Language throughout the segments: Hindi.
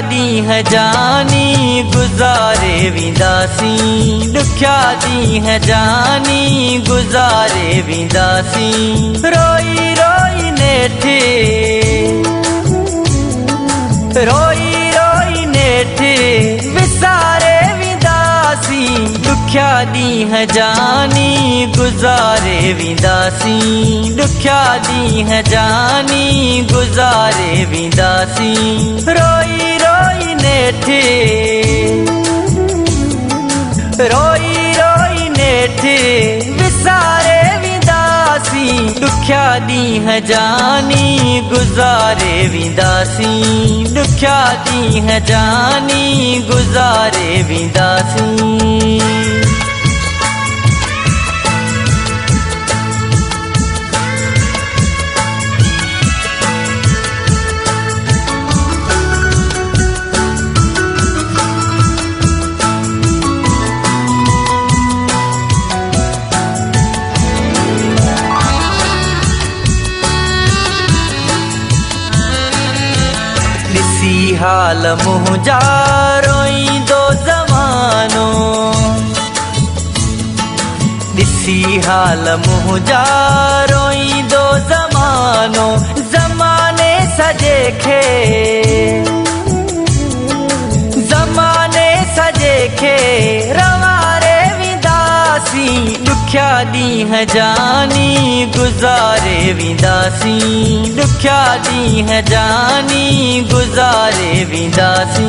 दी है जानी गुजारे विंदासी, दुख्या दी है जानी गुजारे विंदासी। रोई रोई नेठे, रोई रोई नेठे विसारे विंदासी, दुख्या दी है जानी गुजारे विंदासी, दुख्या दी है जानी गुजारे विंदासी। रोई रोई नेठे, रोई रोई नेठे विसारे विंदासी, दुख्या दी है जानी गुजारे विंदासी, दुख्या दी है जानी गुजारे विंदासी। हाल मुझा रोई दो जमानो, दिसी हाल मुझा रोई दो जमानो, जमाने सजे खे, जमाने सजे खे रवारे विंदासी, दुख्या दी है जानी गुजारे विंदासी, दुख्या दी है जानी गुजारे विंदासी।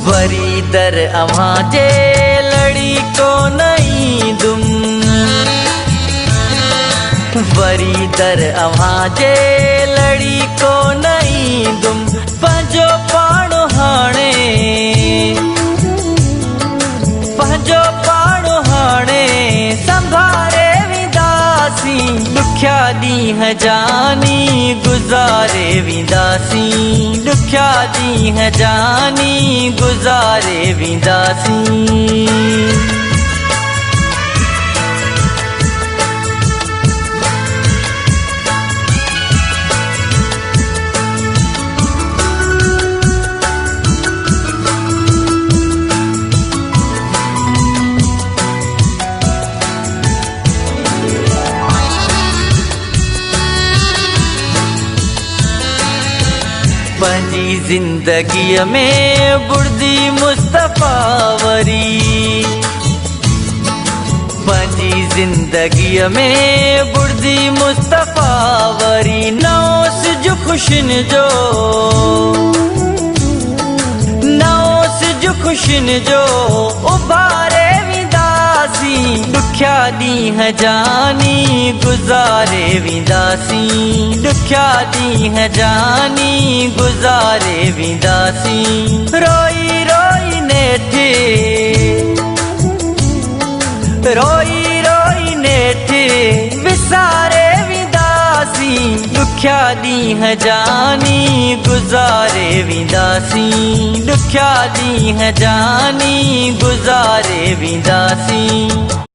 वरी दर अवाजे लड़ी को नहीं दुम, वरी दर अवाजे लड़ी को नहीं दुम, पंजो पाणो हाणे, पंजो पाणो हाणे संभारे विंदासी, दुख्या दी है जानी गुजारे विंदासी, दुख्या दी है जानी गुजारे विंदासी। पंजी जिंदगी में बुर्दी मुस्तफा वरी, पंजी जिंदगी में बुर्दी मुस्तफा वरी, नौस जो खुशन जो, नौस जो खुशन जो उबारे विंदासी, दुख्या दी है जानी गुजारे विंदासी, दुख्या दी है जानी गुजारे विंदासी। रोई रोई नेठे, रोई रोई नेठे विसारे विंदासी, दुख्या दी है जानी गुजारे विंदासी, दुख्या दी है जानी गुजारे विंदासी।